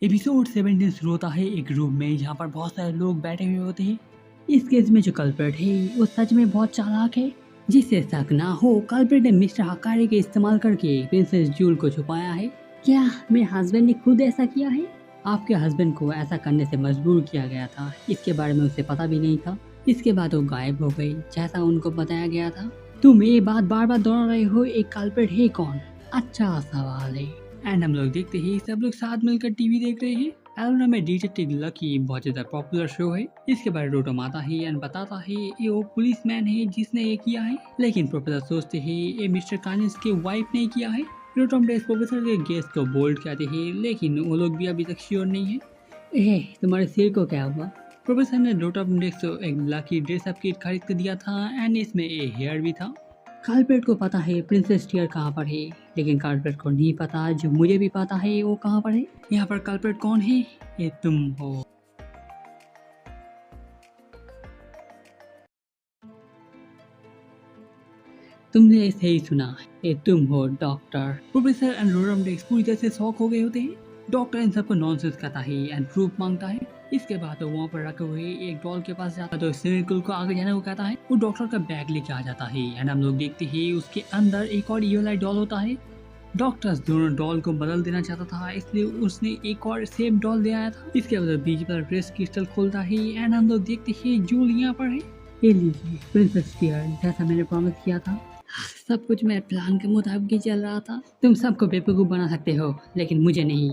Episode 17 शुरू होता है एक रूम में जहाँ पर बहुत सारे लोग बैठे हुए होते हैं। इस केस में जो कल्प्रिट है वो सच में बहुत चालाक है। जिससे शक ना हो, कल्प्रिट ने मिस्टर हकारी के इस्तेमाल करके प्रिंसेस जूल को छुपाया है। क्या मेरे हस्बैंड ने खुद ऐसा किया है? आपके हस्बैंड को ऐसा करने से मजबूर किया गया था, इसके बारे में उसे पता भी नहीं था। इसके बाद वो गायब हो गई जैसा उनको बताया गया था। तुम ये बात बार बार दोहरा रहे हो, एक कल्प्रिट है कौन? अच्छा सवाल है। एंड हम लोग देखते ही सब लोग साथ मिलकर टीवी देख रहे हैं। एलोना में डिटेक्टिव लकी बहुत ज्यादा पॉपुलर शो है। इसके बारे रोटम आता है एंड बताता है ये वो पुलिसमैन है जिसने ये किया है, लेकिन प्रोफेसर सोचते हैं ये मिस्टर कानिस की वाइफ ने किया है। रोटम डेस प्रोफेसर के गेस्ट को बोल्ड कहते हैं, लेकिन वो लोग भी अभी तक श्योर नहीं है। तुम्हारे सिर को क्या हुआ? प्रोफेसर ने रोटम डेस को एक लकी ड्रेसअप किट खरीद कर दिया था एंड इसमें ये हेयर भी था। कल्प्रिट को पता है प्रिंसेस टीयर कहाँ पर है, लेकिन कल्प्रिट को नहीं पता जो मुझे भी पता है वो कहाँ पर है। यहाँ पर कल्प्रिट कौन है? ये तुम हो। तुमने सही सुना, ये तुम हो डॉक्टर। प्रोफेसर एंड रोटम डेक्स पूरी तरह से शॉक हो गए होते हैं। डॉक्टर इन सबको नॉनसेंस कहता है एंड प्रूफ मांगता है। इसके बाद वो वहाँ पर रखे हुए एक डॉल के पास जाता है तो स्विमिंग पूल को आगे जाने को कहता है। वो डॉक्टर का बैग लेके आ जाता है एंड हम लोग देखते हैं उसके अंदर एक और ये वाला डॉल होता है। डॉक्टर दोनों डॉल को बदल देना चाहता था, इसलिए उसने एक और सेम डॉल ले आया था। इसके बाद बीच पर प्रेस क्रिस्टल खोलता है एंड हम लोग देखते हैं जूल यहाँ पर है। ये लीजिए प्रिंसेस टीयर, जैसा मैंने प्रॉमिस किया था। सब कुछ मेरे प्लान के मुताबिक ही चल रहा था। तुम सबको बेवकूफ बना सकते हो, लेकिन मुझे नहीं।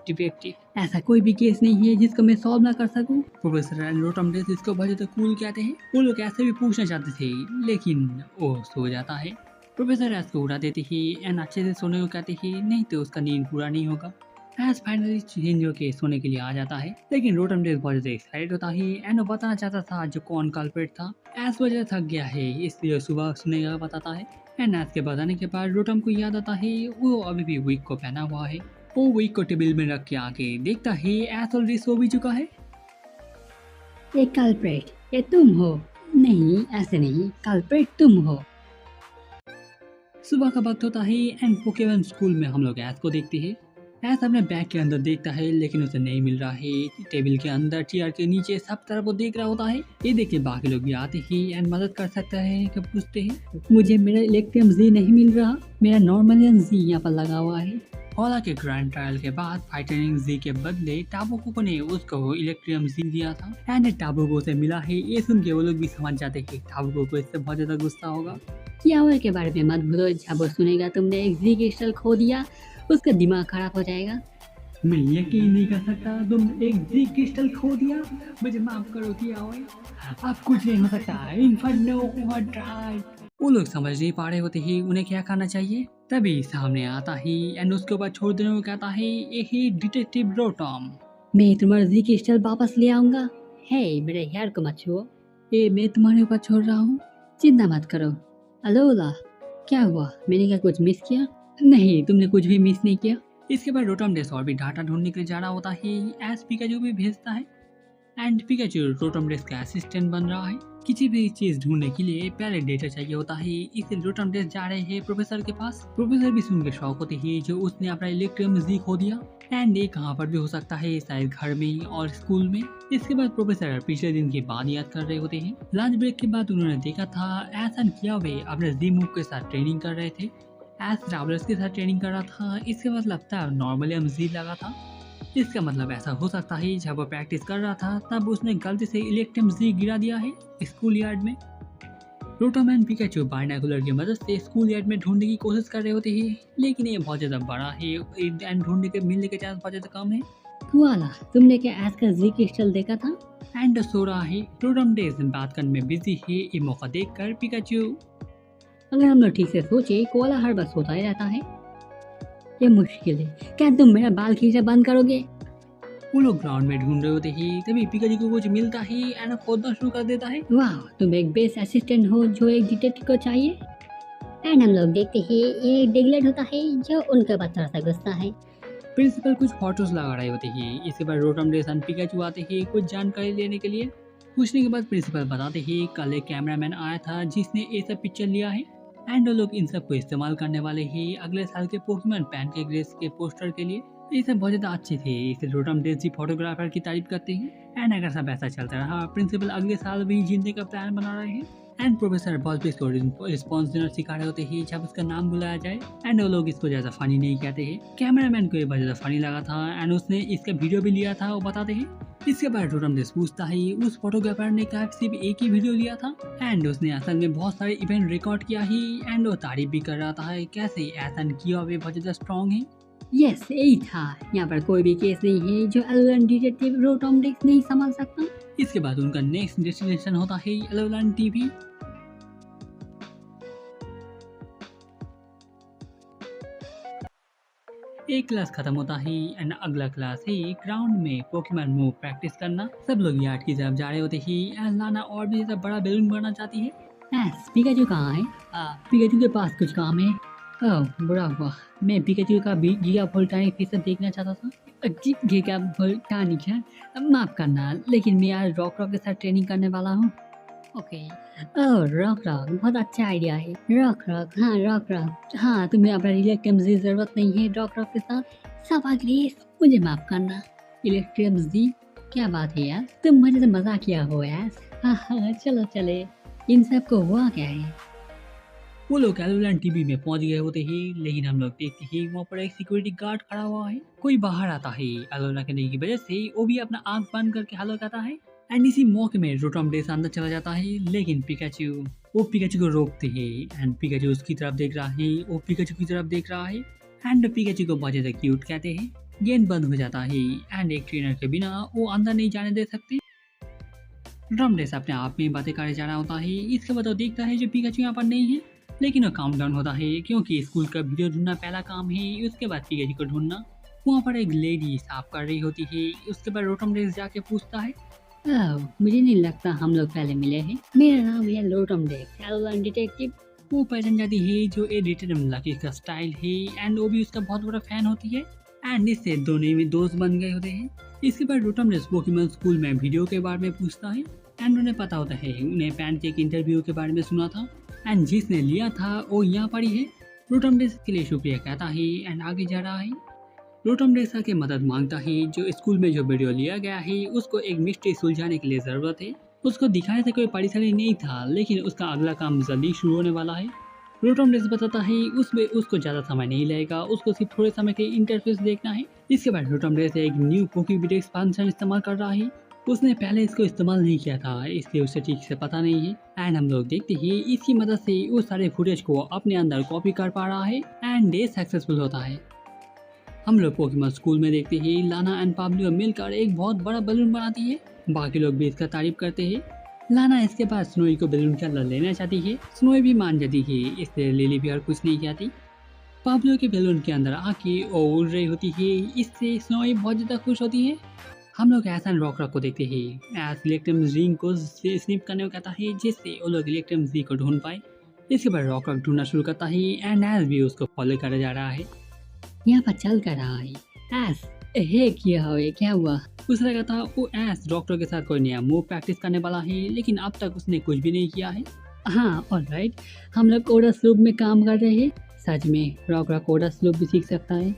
डिटेक्टिव, ऐसा कोई भी केस नहीं है जिसको मैं सॉल्व ना कर सकूं। प्रोफेसर एंड रोटम डेस इसको बहुत ज्यादा कूल कहते हैं। वो लोग ऐसे भी पूछना चाहते थे, लेकिन वो सो जाता है। प्रोफेसर ऐस को उड़ा देते ही एंड अच्छे से सोने को कहते ही, नहीं तो उसका नींद पूरा नहीं होगा। एस फाइनली चेंज होके सोने के लिए आ जाता है, लेकिन रोटम डेस बहुत ज्यादा एक्साइटेड होता है एंड वो बताना चाहता था जो कौन कल्प्रिट था। एस वजह थक गया है, इसलिए सुबह सुने का बताता है। एंड एस के बताने के बाद रोटम को याद आता है वो अभी भी विग को पहना हुआ है। वो विग को टेबल में रख के आके देखता है एस ऑलरेडी सो भी चुका है। ये कल्प्रिट, ये तुम हो? नहीं, ऐसे नहीं, कल्प्रिट तुम हो। सुबह का वक्त होता है एंड पोकेमॉन स्कूल में हम लोग एस को देखते हैं। एस अपने बैग के अंदर देखता है, लेकिन उसे नहीं मिल रहा है। टेबल के अंदर, चेयर के नीचे, सब तरफ वो देख रहा होता है। ये देख के बाकी लोग भी आते ही एंड मदद कर सकता है कि पूछते हैं, मुझे मेरा इलेक्ट्रियम जी नहीं मिल रहा, मेरा नॉर्मलियन जी यहाँ पर लगा हुआ है। हालांकि ग्रैंड ट्रायल के बाद फाइटरिंग जी के बदले टाबुको ने उसको इलेक्ट्रियम जी दिया था एंड टाबुको से मिला है। ये सुन के वो लोग भी समझ जाते हैं टाबुको को इससे बहुत ज्यादा गुस्सा होगा। कियावर के बारे में मत भूलो, जब वो सुनेगा तुमने एक जी क्रिस्टल खो दिया उसका दिमाग खराब हो जाएगा। मैं यकीन नहीं कर सकता तुमने एक जी क्रिस्टल खो दिया। मुझे माफ करो कियावर, अब कुछ नहीं हो सकता। Inferno overdrive. वो लोग समझ नहीं पा रहे होते ही उन्हें क्या करना चाहिए। तभी सामने आता ही एंड उसके ऊपर छोड़ देने को कहता है यही डिटेक्टिव रोटम। मैं तुम्हारा जी क्रिस्टल वापस ले आऊंगा। हे मेरे हेयर को मत छुओ। ये मैं तुम्हारे ऊपर छोड़ रहा हूँ, चिंता मत करो। अलोला, क्या हुआ? मैंने क्या कुछ मिस किया? नहीं, तुमने कुछ भी मिस नहीं किया। इसके बाद रोटम डेस और भी डाटा ढूंढने के लिए जा रहा होता है। एस पिकाचू भी भेजता है एंड पिकाचू रोटम डेस का असिस्टेंट बन रहा है। किसी भी चीज ढूंढने के लिए पहले डेटा चाहिए होता है, इसलिए रोटम डेस जा रहे हैं प्रोफेसर के पास। प्रोफेसर भी सुन के शौक होते हैं जो उसने अपना इलेक्ट्रियम जी खो दिया एंड ये कहाँ पर भी हो सकता है, शायद घर में और स्कूल में। इसके बाद प्रोफेसर पिछले दिन की बात याद कर रहे होते हैं। लंच ब्रेक के बाद उन्होंने देखा था ऐसा किया वे अपने जी मूव के साथ ट्रेनिंग कर रहे थे। एस ट्रैवलर्स के साथ ट्रेनिंग कर रहा था, इसके बाद लगता है नॉर्मली हम जी लगा था। इसका मतलब ऐसा हो सकता है जब वो प्रैक्टिस कर रहा था तब उसने गलती से इलेक्ट्रियम जी गिरा दिया है स्कूल यार्ड में। रोटम एंड पिकाचू बाइनोकुलर की मदद से स्कूल यार्ड में ढूंढने की कोशिश कर रहे होते हैं, लेकिन ये बहुत ज्यादा बड़ा है एंड ढूंढने के मिलने के चांस बहुत ज्यादा कम है। कुआला, तुमने क्या एस का जी क्रिस्टल देखा था? एंड सो रहा है। रोटम डेज बात करने में बिजी है। ये मौका देखकर पिकाचू, अगर हम लोग ठीक से सोचे कोआला हर बार सोता ही रहता है, ये मुश्किल है। क्या तुम मेरा बाल खींचना बंद करोगे? वो लोग ग्राउंड में ढूंढ रहे होते ही तभी पिकाचू को कुछ मिलता ही एंड खोदना शुरू कर देता है। वाह, तुम एक बेस्ट असिस्टेंट हो जो एक डिटेक्टिव को चाहिए। एंड हम लोग देखते ही ये डिगलेट होता है जो उनके ऊपर थोड़ा सा गुस्सा है। प्रिंसिपल कुछ फोटोज लगा रहे होते हैं। इसके बाद रोटम डेस एंड पिकाचू आते हैं कुछ जानकारी लेने के लिए। पूछने के बाद प्रिंसिपल बताते हैं कल एक कैमरामैन आया था जिसने ये सब पिक्चर लिया है एंड वो लोग इन सब को इस्तेमाल करने वाले हैं अगले साल के पोकेमॉन पैनकेक रेस के पोस्टर के लिए। ये सब बहुत ज़्यादा अच्छे थे। इसे रोटम डेजी फोटोग्राफर की तारीफ करते हैं। एंड अगर सब ऐसा चलता रहा, प्रिंसिपल अगले साल भी जीतने का प्लान बना रहे हैं। एंड प्रोफेसर बॉलपिस को रिस्पॉन्स देना सिखा रहे होते हैं जब उसका नाम बुलाया जाए। एंड वो लोग इसको ज़्यादा फनी नहीं कहते हैं। कैमरामैन को ये बहुत ज़्यादा फनी लगा था एंड उसने इसका वीडियो भी लिया था, वो बताते हैं। इसके बाद रोटम डेज पूछता है उस फोटोग्राफर ने कहा सिर्फ एक ही वीडियो लिया था एंड उसने असल में बहुत सारे इवेंट रिकॉर्ड किया ही। एंड वो तारीफ भी कर रहा था कैसे ऐसा किया वे बहुत ज़्यादा स्ट्रॉन्ग है। यस, यही था। यहाँ पर कोई भी केस नहीं है जो एलोलन डिटेक्टिव रोटम डेक्स नहीं संभाल सकता। इसके बाद उनका नेक्स्ट डेस्टिनेशन होता है एलोलन टीवी। एक क्लास खत्म होता है एंड अगला क्लास है ग्राउंड में पोकेमॉन मूव प्रैक्टिस करना। सब लोग यार्ड की तरफ जा रहे होते ही एंड लाना और भी ज्यादा बड़ा बैलून बनना चाहती है। पिकाचू कहाँ है? पिकाचू के पास कुछ काम है। ओह बुरा हुआ, मैं पिकाचू का गीगा वोल्टानिक फिर से देखना चाहता था। गीगा वोल्टानिक है, माफ करना लेकिन मैं आज रॉक के साथ ट्रेनिंग करने वाला हूँ। ओके। ओह रॉक बहुत अच्छा आइडिया है। रॉक, हाँ तुम्हें अपना इलेक्ट्रम्स की जरूरत नहीं है रॉक के साथ। सब अग्रेस, मुझे माफ करना। इलेक्ट्रम्स दी? क्या बात है यार, तुम मुझे से मजाक किया हो यार। हाँ चलो चले, इन सब को हुआ क्या है? वो लोग एलोलन टीवी में पहुंच गए होते हैं लेकिन हम लोग देखते हैं वहाँ पर एक सिक्योरिटी गार्ड खड़ा हुआ है। कोई बाहर आता है एलोला करने की वजह से, वो भी अपना आंख बंद करके हेलो कहता है। एंड इसी मौके में रोटम डेस अंदर चला जाता है लेकिन पिकाचू को रोकते हैं। एंड पिकाचू उसकी तरफ देख रहा है, वो पिकाचू की तरफ देख रहा है एंड पिकाचू को बहुत ज्यादा क्यूट कहते हैं। गेंद बंद हो जाता है एंड एक ट्रेनर के बिना वो अंदर नहीं जाने दे सकते। रोटम डेस अपने आप में बातें करे जा रहा होता है। इसके बाद वो देखता है जो पिकाचू यहाँ पर नहीं है लेकिन वो काउंटडाउन होता है क्योंकि स्कूल का वीडियो ढूंढना पहला काम है। उसके बाद पिकाचू को ढूंढना। वहाँ पर एक लेडी साफ कर रही होती है। उसके बाद रोटम डेस जाके पूछता है मुझे नहीं लगता हम लोग पहले मिले हैं। मेरा नाम है रोटम डेक्स, एलोलन डिटेक्टिव। वो पहचान जाती है जो एडिटर लकी का स्टाइल है एंड वो भी उसका बहुत बड़ा फैन होती है। एंड इससे दोनों में दोस्त बन गए होते हैं। इसके बाद रोटम डेस पोकेमॉन स्कूल में वीडियो के बारे में पूछता है एंड उन्हें पता होता है उन्हें पैनकेक इंटरव्यू के बारे में सुना था एंड जिसने लिया था वो यहाँ पर ही है। रोटम डेस के लिए शुक्रिया कहता है एंड आगे जा रहा है। रोटम डेस के मदद मांगता है जो स्कूल में जो वीडियो लिया गया है उसको एक मिस्ट्री सुलझाने के लिए जरूरत है। उसको दिखाने से कोई परेशानी नहीं था लेकिन उसका अगला काम जल्दी शुरू होने वाला है। रोटम डेस बताता है उसमें उसको ज़्यादा समय नहीं लगेगा, उसको सिर्फ थोड़े समय के इंटरफेस देखना है। इसके बाद रोटम डेस एक न्यू पोकेविडेक्स फंक्शन इस्तेमाल कर रहा है। उसने पहले इसको इस्तेमाल नहीं किया था इसलिए उसे ठीक से पता नहीं है। एंड हम लोग देखते हैं इसकी मदद से उस सारे फुटेज को अपने अंदर कॉपी कर पा रहा है एंड ये सक्सेसफुल होता है। हम लोग पोकेमॉन स्कूल में देखते हैं लाना एंड पाब्लो मिलकर एक बहुत बड़ा बैलून बनाती है। बाकी लोग भी इसका तारीफ करते हैं। लाना इसके बाद स्नोई को बैलून के अंदर लेना चाहती है। स्नोई भी मान जाती है, इसलिए लिली भी और कुछ नहीं कहती। पाब्लो के बैलून के अंदर आके वो उड़ रही होती है, इससे स्नोई बहुत ज़्यादा खुश होती है। हम लोग एसन रॉक को देखते हैं। एस इलेक्ट्रम रिंग को स्निप करने को कहता है जिससे वो लोग इलेक्ट्रम जी को ढूंढ पाए। इसके बाद रॉक ढूंढना शुरू करता है एंड एस भी उसको फॉलो कर जा रहा है। यहाँ पर चल कर रहा है। एस हे क्या हुआ? उसे लगा था वो एस डॉक्टर के साथ कोई नया मूव प्रैक्टिस करने वाला है लेकिन अब तक उसने कुछ भी नहीं किया है। हाँ ऑलराइट, हम लोग कोडा स्लूप में काम कर रहे हैं। सच में रॉक कोडा स्लूप भी सीख सकता है।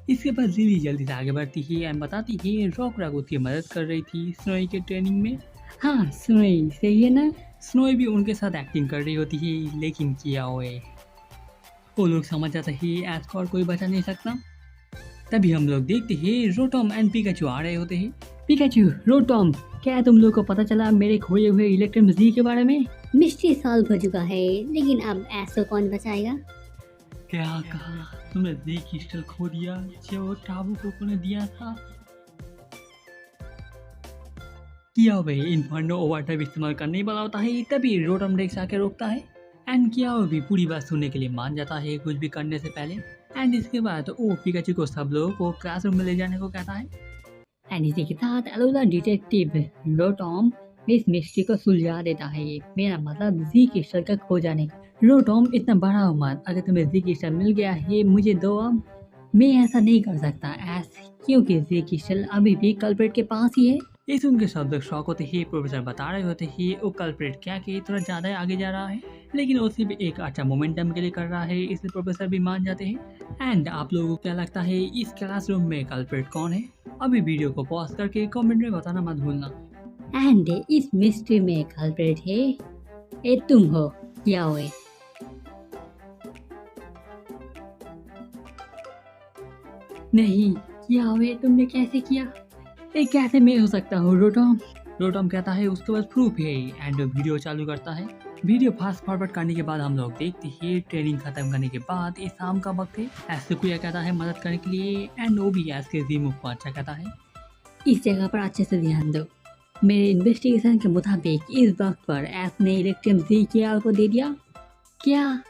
इसके बाद लिली जल्दी से आगे बढ़ती है एंड बताती है रॉक उसकी मदद कर रही थी स्नोई के ट्रेनिंग में। हाँ स्नोई सही है ना? स्नोई भी उनके साथ एक्टिंग कर रही होती है लेकिन किया हुए वो लोग समझ जाते हैं एस को और कोई बचा नहीं सकता। तभी हम लोग देखते हैं रोटम एंड पिकाचू आ रहे होते हैं। पिकाचू, रोटम, क्या तुम लोग को पता चला मेरे खोए हुए इलेक्ट्रम जी के बारे में? मिस्ट्री सॉल्व हो चुका है लेकिन अब एस को कौन बचाएगा? क्या कहा तुमने? जी क्रिस्टल खो दिया जो टाबू को ने दिया था। किया भाई इन्फर्नो ओवरटाइम इस्तेमाल करने वाला होता है तभी रोटम डेक्स आके रोकता है एंड किया भी पूरी बात सुनने के लिए मान जाता है कुछ भी करने से पहले। एंड इसके बाद वो पिकाचू को सब लोगों को क्लासरूम में ले जाने को कहता है। एंड इसी के साथ एलोलन डिटेक्टिव रोटम इस मिस्ट्री को सुलझा देता है। मेरा मतलब जी क्रिस्टल का खो जाने का। रोटम इतना बड़ा हो मत, अगर तुम्हें जी क्रिस्टल मिल गया है मुझे दो। अब मैं ऐसा नहीं कर सकता ऐस, क्योंकि जी क्रिस्टल अभी भी कल्प्रेट के पास ही है। ये सुन के सब लोग शौक होते ही प्रोफेसर बता रहे होते ही वो कल्प्रिट क्या कि थोड़ा ज़्यादा ही आगे जा रहा है, लेकिन वो सिर्फ एक अच्छा मोमेंटम के लिए कर रहा है, इसलिए प्रोफेसर भी मान जाते हैं। एंड आप लोगों को क्या लगता है इस क्लासरूम में कल्प्रिट कौन है? अभी वीडियो को पॉज करके कमेंट में बताना मत भूलना। एंड इस मिस्ट्री में कल्प्रिट है ये तुम हो क्या हुए? नहीं, क्या हुए? तुमने कैसे किया? ये कैसे मैं हो सकता हूँ रोटम? रोटम कहता है उसके पास प्रूफ है एंड वीडियो चालू करता है। वीडियो फास्ट फॉरवर्ड करने के बाद हम लोग देखते हैं ट्रेनिंग खत्म करने के बाद ये शाम का वक्त है। ऐसे कुया कहता है मदद करने के लिए एंड वो भी ऐस के जीमू को अच्छा कहता है। इस जगह पर अच्छे से ध्यान दो। मेरे इन्वेस्टिगेशन के मुताबिक इस वक्त पर एस ने इलेक्ट्रियम जी के को दे दिया। क्या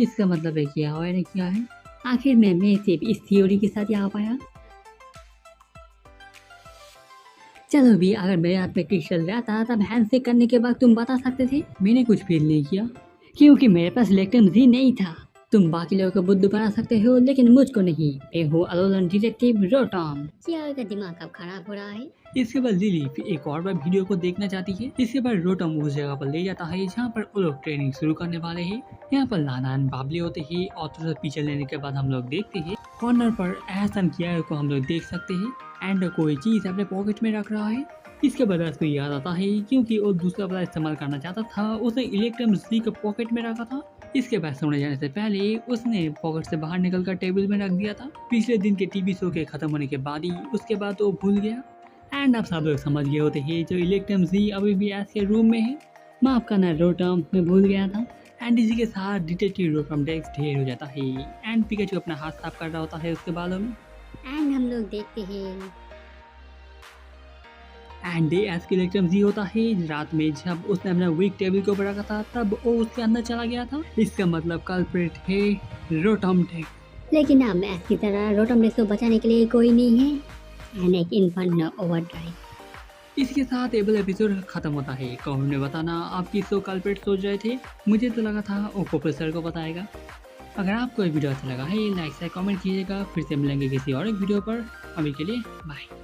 इसका मतलब है किया हुआ ने किया है? आखिर में मैं सिर्फ इस थ्योरी के साथ यहाँ पाया। चलो भी, अगर मेरे हाथ में क्रिस्टल रहता तब हैंडशेक करने के बाद तुम बता सकते थे। मैंने कुछ फील नहीं किया क्योंकि मेरे पास इलेक्ट्रियम जी नहीं था। तुम बाकी लोगों को बुद्धू बना सकते हो लेकिन मुझको नहीं। मैं हूँ अलोलन डिटेक्टिव रोटम। क्या का दिमाग अब खराब हो रहा है? इसके बाद लिली फिर एक और बार वीडियो को देखना चाहती है। इसके बाद रोटम उस जगह पर ले जाता है जहाँ पर वो लोग ट्रेनिंग शुरू करने वाले हैं। यहाँ पर नानान बाबले होते हैं और थोड़ा पीछे लेने के बाद हम लोग देखते हैं कॉर्नर पर एहसान किया को हम लोग देख सकते हैं एंड कोई चीज़ अपने पॉकेट में रख रहा है। इसके बाद उसको याद आता है क्योंकि वो दूसरा वाला इस्तेमाल करना चाहता था, उसने इलेक्ट्रियम जी को पॉकेट में रखा था। इसके बाद सोने जाने से पहले उसने पॉकेट से बाहर निकलकर टेबल में रख दिया था। पिछले दिन के टीवी शो के खत्म होने के बाद ही उसके बाद वो भूल गया। एंड आप सब लोग समझ गए होते हैं जो इलेक्ट्रियम जी अभी भी ऐसे रूम में है। माफ करना रोटम, मैं भूल गया था। एंड इसी के साथ डिटेक्टिव रोटम डेस्क ढेर हो जाता है एंड पिकाचू अपना हाथ साफ कर रहा होता है उसके बालों में। एंड हम लोग देखते हैं एंड डे एस के इलेक्ट्रियम जी होता है रात में जब उसने अपना वीक टेबल के ऊपर रखा था तब वो उसके अंदर चला गया था। इसका मतलब कल्प्रिट है रोटम डेस्क। लेकिन अब मैथ की तरह रोटम डेस्क को बचाने के लिए कोई नहीं है। एंड एक इन्फर्नो ओवरड्राइव। इसके साथ एबल एपिसोड खत्म होता है। कमेंट में बताना आप किस को कल्प्रिट सोच रहे थे। मुझे तो लगा था वो प्रोफेसर को बताएगा। अगर आपको ये वीडियो अच्छा लगा है लाइक से कमेंट कीजिएगा। फिर से मिलेंगे किसी और एक वीडियो पर। अभी के लिए बाय।